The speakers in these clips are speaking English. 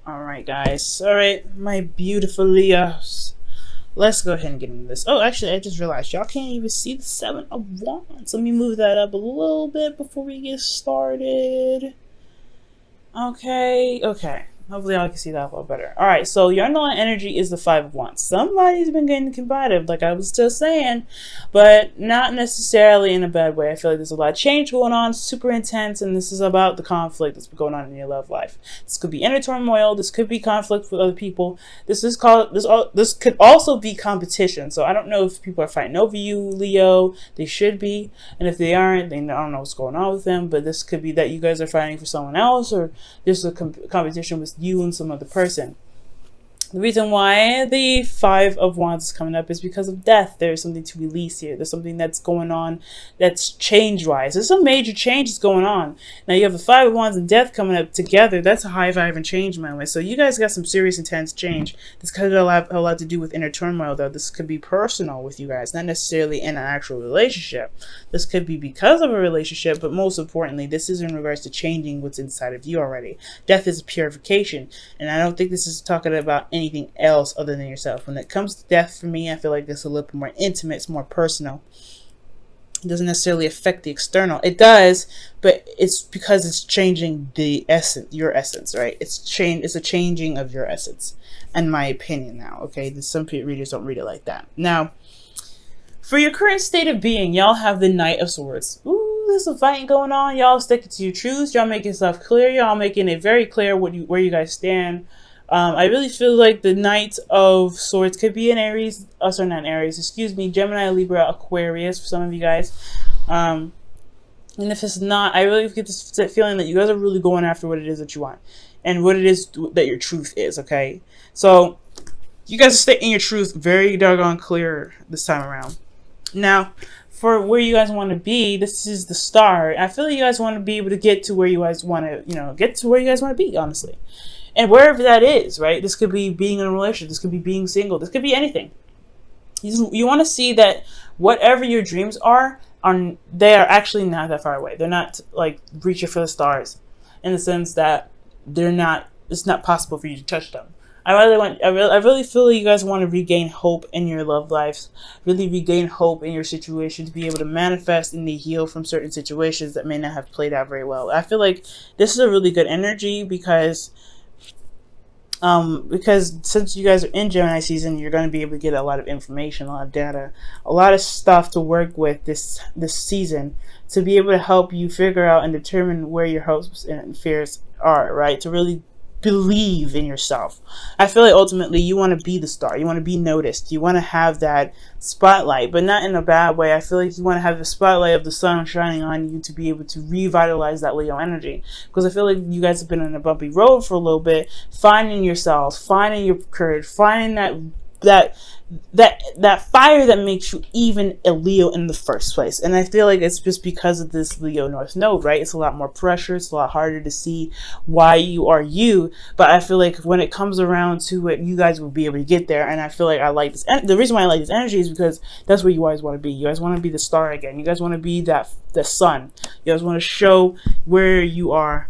Alright, guys. Alright, my beautiful Leos. Let's go ahead and get into this. Oh, actually, I just realized y'all can't even see the Seven of Wands. Let me move that up a little bit before we get started. Okay. Hopefully I can see that a little better. Alright, so your underlying energy is the Five of Wands. Somebody's been getting combative, like I was just saying, but not necessarily in a bad way. I feel like there's a lot of change going on, super intense, and this is about the conflict that's been going on in your love life. This could be inner turmoil, this could be conflict with other people. This could also be competition. So I don't know if people are fighting over you, Leo. They should be, and if they aren't, then I don't know what's going on with them, but this could be that you guys are fighting for someone else, or there's a competition with you and some other person. The reason why the Five of Wands is coming up is because of death. There's something to release here. There's something that's going on that's change-wise. There's some major changes going on. Now you have the Five of Wands and death coming up together. That's a high five and change, my way. So you guys got some serious, intense change. This could have a lot to do with inner turmoil, though. This could be personal with you guys, not necessarily in an actual relationship. This could be because of a relationship, but most importantly, this is in regards to changing what's inside of you already. Death is a purification, and I don't think this is talking about anything else other than yourself. When it comes to death, for me, I feel like it's a little bit more intimate, it's more personal. It doesn't necessarily affect the external. It does, but it's because it's changing the essence, your essence, right? It's a changing of your essence, in my opinion now, okay? Some readers don't read it like that. Now, for your current state of being, y'all have the Knight of Swords. Ooh, there's some fighting going on. Y'all sticking to your truths. Y'all making stuff clear. Y'all making it very clear where you guys stand. I really feel like the Knight of Swords could be an Aries. Oh, sorry, not Aries. Excuse me, Gemini, Libra, Aquarius for some of you guys. And if it's not, I really get this feeling that you guys are really going after what it is that you want and what it is that your truth is. Okay, so you guys are stating your truth very doggone clear this time around. Now, for where you guys want to be, this is the Star. I feel like you guys want to be able to get to where you guys want to, get to where you guys want to be, honestly. And wherever that is, right? This could be being in a relationship. This could be being single. This could be anything. You want to see that whatever your dreams are, they are actually not that far away. They're not like reaching for the stars, in the sense that it's not possible for you to touch them. I really feel like you guys want to regain hope in your love lives, really regain hope in your situation, to be able to manifest and to heal from certain situations that may not have played out very well. I feel like this is a really good energy because since you guys are in Gemini season, you're going to be able to get a lot of information, a lot of data, a lot of stuff to work with this season, to be able to help you figure out and determine where your hopes and fears are, right? To really believe in yourself. I feel like ultimately you want to be the star. You want to be noticed. You want to have that spotlight, but not in a bad way. I feel like you want to have the spotlight of the sun shining on you to be able to revitalize that Leo energy. Because I feel like you guys have been on a bumpy road for a little bit, finding yourselves, finding your courage, finding that fire that makes you even a Leo in the first place. And I feel like it's just because of this Leo North Node, right? It's a lot more pressure. It's a lot harder to see why you are you. But I feel like when it comes around to it, you guys will be able to get there. And I feel like I like this. And the reason why I like this energy is because that's where you guys want to be. You guys want to be the star again. You guys want to be the sun. You guys want to show where you are,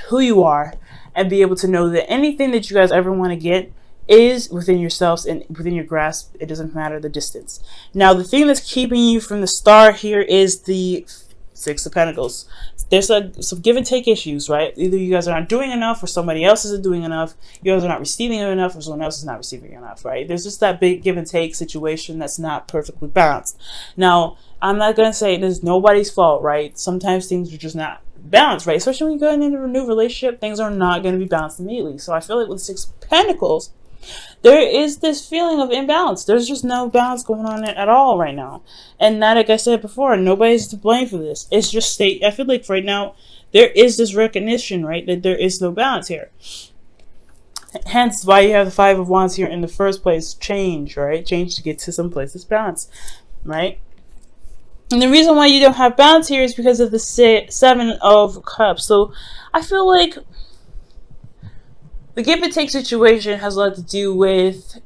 who you are, and be able to know that anything that you guys ever want to get is within yourselves and within your grasp. It doesn't matter the distance. Now, the thing that's keeping you from the star here is the Six of Pentacles. There's some give and take issues, right? Either you guys are not doing enough, or somebody else isn't doing enough. You guys are not receiving enough, or someone else is not receiving enough, right? There's just that big give and take situation that's not perfectly balanced. Now, I'm not going to say it's nobody's fault, right? Sometimes things are just not balanced, right? Especially when you're going into a new relationship, things are not going to be balanced immediately. So I feel like with Six of Pentacles, there is this feeling of imbalance. There's just no balance going on at all right now. And that, like I said before, nobody's to blame for this. It's just I feel like right now, there is this recognition, right, that there is no balance here. Hence why you have the Five of Wands here in the first place. Change, right? Change to get to some place that's balanced, right? And the reason why you don't have balance here is because of the Seven of Cups. So I feel like the give and take situation has a lot to do with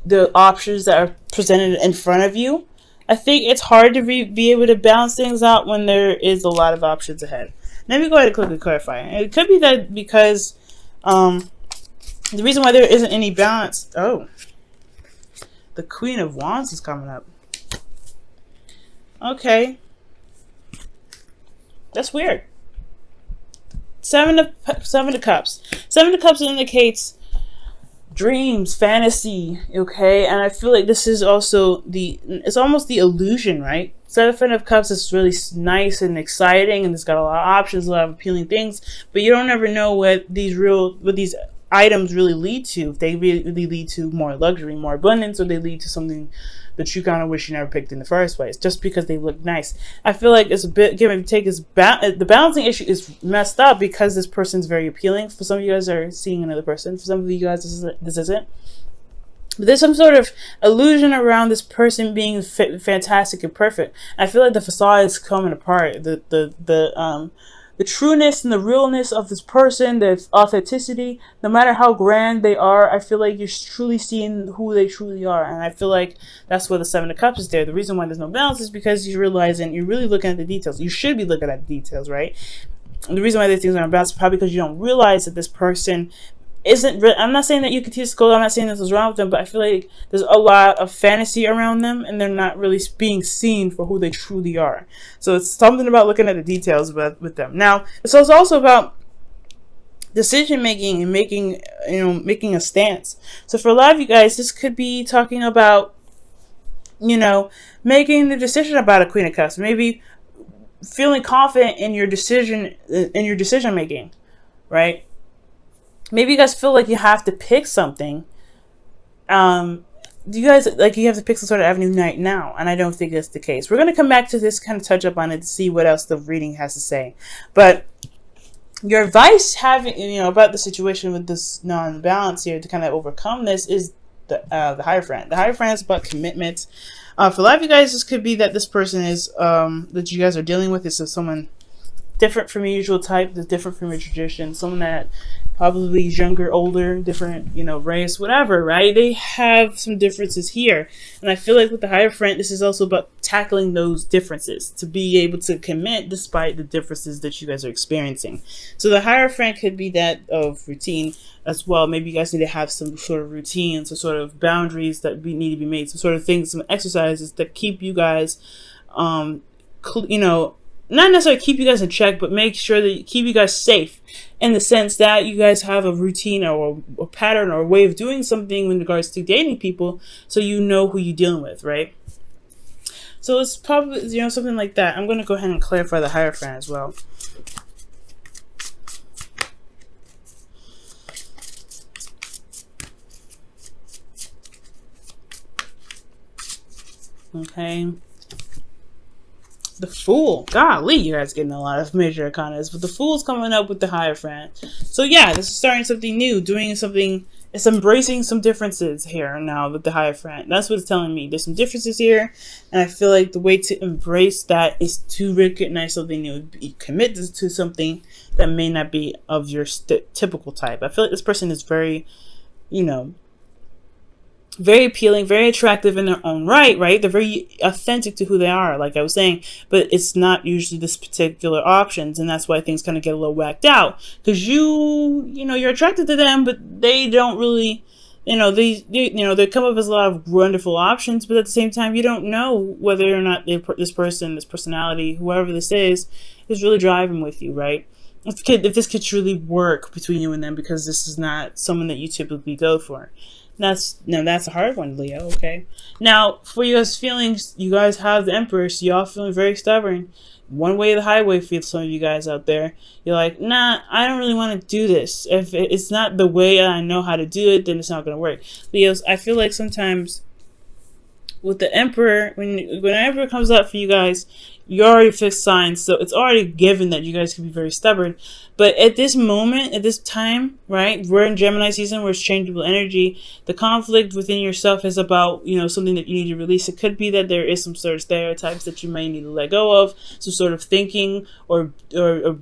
the options that are presented in front of you. I think it's hard to be able to balance things out when there is a lot of options ahead. Let me go ahead and quickly clarify. It could be that because The reason why there isn't any balance. Oh, the Queen of Wands is coming up. Okay, that's weird. Seven of Cups. Seven of Cups indicates dreams, fantasy, okay? And I feel like this is also it's almost the illusion, right? Seven of Cups is really nice and exciting, and it's got a lot of options, a lot of appealing things, but you don't ever know what these items really lead to. If they really lead to more luxury, more abundance, or they lead to something that you kind of wish you never picked in the first place, just because they look nice. I feel like it's a bit give and take. The balancing issue is messed up because this person's very appealing. For some of you guys are seeing another person. For some of you guys, this isn't. But there's some sort of illusion around this person being fantastic and perfect. I feel like the facade is coming apart. The trueness and the realness of this person, the authenticity, no matter how grand they are, I feel like you're truly seeing who they truly are. And I feel like that's why the Seven of Cups is there. The reason why there's no balance is because you're realizing, you're really looking at the details. You should be looking at the details, right? And the reason why these things aren't balanced is probably because you don't realize that this person isn't. I'm not saying that you could teach school. I'm not saying this is wrong with them, but I feel like there's a lot of fantasy around them, and they're not really being seen for who they truly are. So it's something about looking at the details with them. Now, it's also about decision making and making a stance. So for a lot of you guys, this could be talking about making the decision about a Queen of Cups. Maybe feeling confident in your decision making, right? Maybe you guys feel like you have to pick something. Do you guys you have to pick some sort of avenue right now? And I don't think that's the case. We're going to come back to this, kind of touch up on it to see what else the reading has to say. But your advice about the situation with this non-balance here to kind of overcome this is the Hierophant. The Hierophant is about commitment. For a lot of you guys, this could be that this person is that you guys are dealing with is someone different from your usual type, that's different from your tradition, someone that probably younger, older, different, race, whatever, right? They have some differences here. And I feel like with the Hierophant, this is also about tackling those differences, to be able to commit despite the differences that you guys are experiencing. So the Hierophant could be that of routine as well. Maybe you guys need to have some sort of routine, some sort of boundaries that need to be made, some sort of things, some exercises that keep you guys, not necessarily keep you guys in check, but make sure that keep you guys safe in the sense that you guys have a routine or a pattern or a way of doing something in regards to dating people, so you know who you're dealing with, right? So it's probably, something like that. I'm going to go ahead and clarify the Hierophant as well. Okay. The Fool. Golly, you guys getting a lot of major arcanas, but the Fool's coming up with the Hierophant. So yeah, this is starting something new, doing something. It's embracing some differences here now with the Hierophant. That's what it's telling me. There's some differences here, and I feel like the way to embrace that is to recognize something new, commit to something that may not be of your typical type. I feel like this person is very, very appealing, very attractive in their own right? They're very authentic to who they are, like I was saying, but it's not usually this particular options, and that's why things kind of get a little whacked out, because you're attracted to them, but they don't really, they come up as a lot of wonderful options, but at the same time, you don't know whether or not this personality, whoever this is really driving with you, right? If this could truly work between you and them, because this is not someone that you typically go for. That's a hard one, Leo. Okay. Now, for you guys' feelings, you guys have the Emperor, so y'all feeling very stubborn. One way or the highway for some of you guys out there. You're like, nah, I don't really want to do this. If it's not the way I know how to do it, then it's not going to work. Leos, I feel like sometimes with the Emperor, when the Emperor comes up for you guys, you already fixed signs, so it's already given that you guys can be very stubborn. But at this moment, at this time, right, we're in Gemini season, where it's changeable energy. The conflict within yourself is about, something that you need to release. It could be that there is some sort of stereotypes that you may need to let go of, some sort of thinking or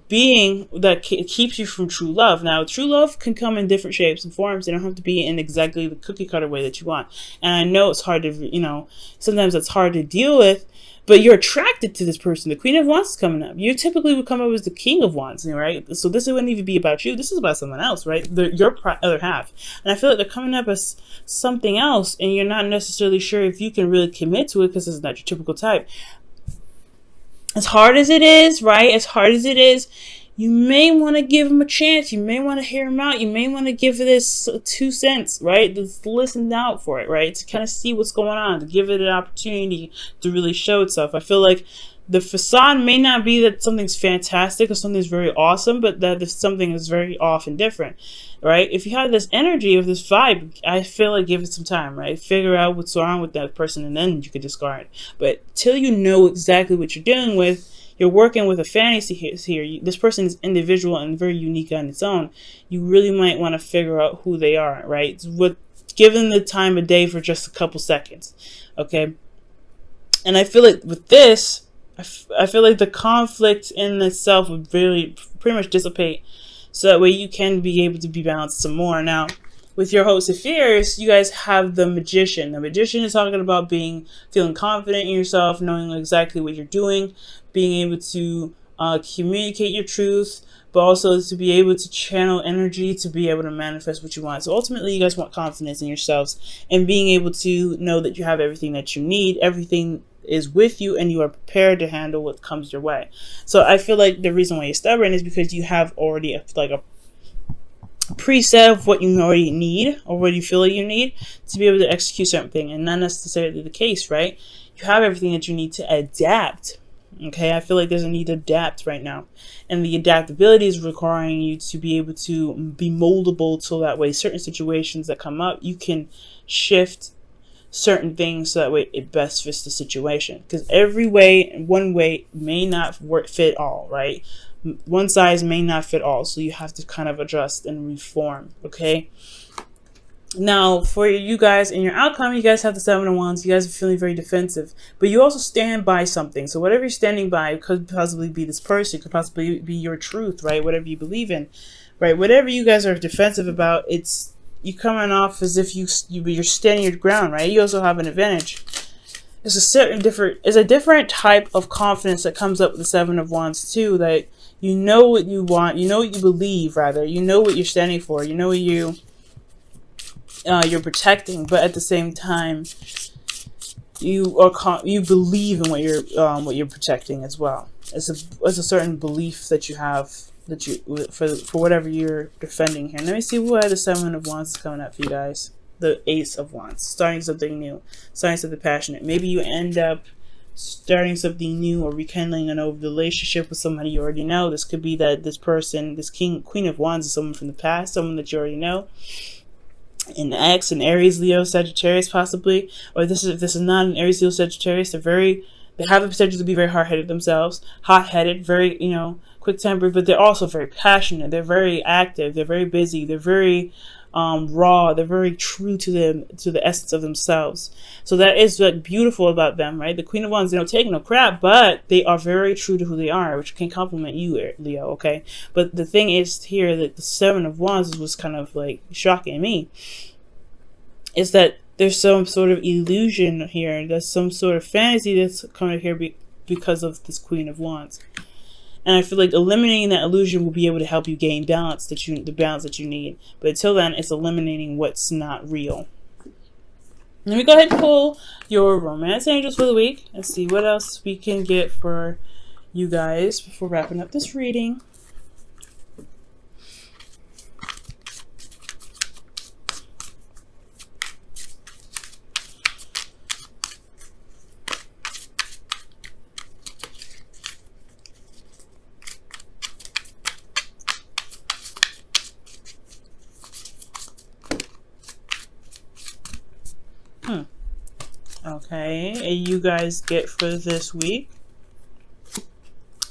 being that keeps you from true love. Now, true love can come in different shapes and forms. They don't have to be in exactly the cookie cutter way that you want. And I know it's hard to, sometimes it's hard to deal with, but you're attracted to this person. The Queen of Wands is coming up. You typically would come up as the King of Wands, right? So this wouldn't even be about you. This is about someone else, right? Your other half. And I feel like they're coming up as something else, and you're not necessarily sure if you can really commit to it because it's not your typical type. As hard as it is, right? As hard as it is, you may want to give him a chance. You may want to hear him out. You may want to give this 2 cents, right? Just listen out for it, right? To kind of see what's going on, to give it an opportunity to really show itself. I feel like the facade may not be that something's fantastic or something's very awesome, but that something is very off and different, right? If you have this energy of this vibe, I feel like give it some time, right? Figure out what's wrong with that person, and then you can discard. But till you know exactly what you're dealing with, you're working with a fantasy here. This person is individual and very unique on its own. You really might want to figure out who they are, right? Give them the time of day for just a couple seconds, okay? And I feel like with this, I feel like the conflict in itself would really pretty much dissipate, so that way you can be able to be balanced some more. Now, with your host of fears, you guys have the Magician. The Magician is talking about feeling confident in yourself, knowing exactly what you're doing, being able to communicate your truth, but also to be able to channel energy to be able to manifest what you want. So ultimately, you guys want confidence in yourselves and being able to know that you have everything that you need, everything is with you, and you are prepared to handle what comes your way. So I feel like the reason why you're stubborn is because you have already a preset of what you already need, or what you feel like you need to be able to execute something, and not necessarily the case, right? You have everything that you need to adapt. Okay, I feel like there's a need to adapt right now, and the adaptability is requiring you to be able to be moldable, so that way certain situations that come up, you can shift certain things so that way it best fits the situation. Because one way may not fit all, right? One size may not fit all, so you have to kind of adjust and reform, okay? Now, for you guys in your outcome, you guys have the 7 of Wands. You guys are feeling very defensive, but you also stand by something. So whatever you're standing by could possibly be this person, could possibly be your truth, right? Whatever you believe in, right? Whatever you guys are defensive about, it's you coming off as if you're standing your ground, right? You also have an advantage. It's a different type of confidence that comes up with the 7 of Wands too. That you know what you want, you know what you believe, rather, you know what you're standing for, you know what you're protecting, but at the same time, you believe in what you're protecting as well. It's a certain belief that you have, that you for whatever you're defending here. Let me see why the 7 of Wands is coming up for you guys. The Ace of Wands, starting something new, starting something passionate. Maybe you end up starting something new or rekindling an old relationship with somebody you already know. This could be that this person, this Queen of Wands, is someone from the past, someone that you already know. An ex, an Aries, Leo, Sagittarius, possibly. Or if this is not an Aries, Leo, Sagittarius, they have the potential to be very hard-headed themselves, hot-headed, very, quick-tempered, but they're also very passionate. They're very active. They're very busy. They're very raw. They're very true to the essence of themselves. So that is what beautiful about them, right? The Queen of Wands, they don't take no crap, but they are very true to who they are, which can compliment you, Leo, okay? But the thing is here that the 7 of Wands was kind of like shocking me, is that there's some sort of illusion here. There's some sort of fantasy that's coming here because of this Queen of Wands. And I feel like eliminating that illusion will be able to help you gain the balance that you need. But until then, it's eliminating what's not real. Let me go ahead and pull your romance angels for the week and see what else we can get for you guys before wrapping up this reading. Okay, and you guys get for this week,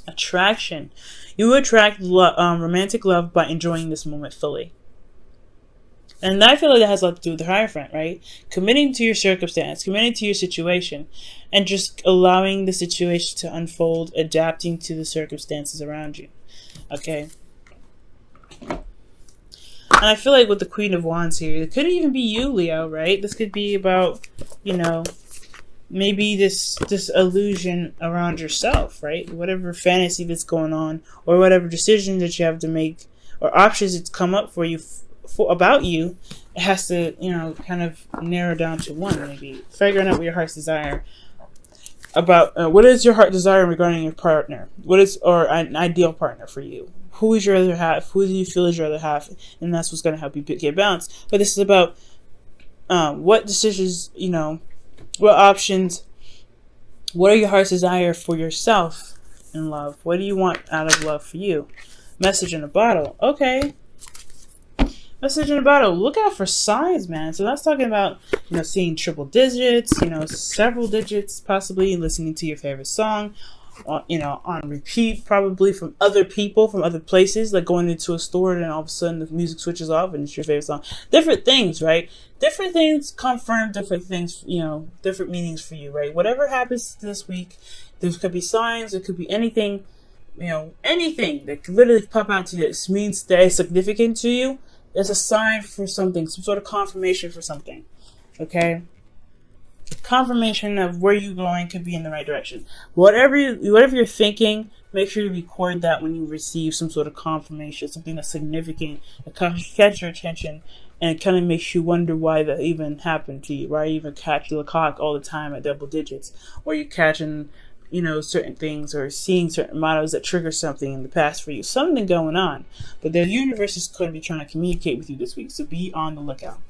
attraction. You attract romantic love by enjoying this moment fully. And I feel like that has a lot to do with the Hierophant, right? Committing to your circumstance, committing to your situation, and just allowing the situation to unfold, adapting to the circumstances around you. Okay? And I feel like with the Queen of Wands here, it could even be you, Leo, right? This could be about, maybe this illusion around yourself, right? Whatever fantasy that's going on, or whatever decision that you have to make, or options that's come up for you about you, it has to, kind of narrow down to one. Maybe figuring out what your heart's desire about. What is your heart desire regarding your partner? What is, or an ideal partner for you? Who is your other half? Who do you feel is your other half? And that's what's going to help you get balanced. But this is about what decisions, what options, what are your heart's desire for yourself in love? What do you want out of love for you? Message in a bottle. Okay. Message in a bottle. Look out for signs, man. So that's talking about, seeing triple digits, several digits, possibly listening to your favorite song, on repeat, probably from other people, from other places, like going into a store and then all of a sudden the music switches off and it's your favorite song. Different things, right? Different things confirm different things, different meanings for you, right? Whatever happens this week, there could be signs, there could be anything, anything that could literally pop out to you that means that is significant to you. There's a sign for something, some sort of confirmation for something, okay? Confirmation of where you're going could be in the right direction. Whatever you're thinking, make sure you record that when you receive some sort of confirmation, something that's significant, that catch your attention, and it kind of makes you wonder why that even happened to you. Why you even catch the clock all the time at double digits, or you're catching, certain things, or seeing certain models that trigger something in the past for you. Something going on, but the universe is going to be trying to communicate with you this week, so be on the lookout.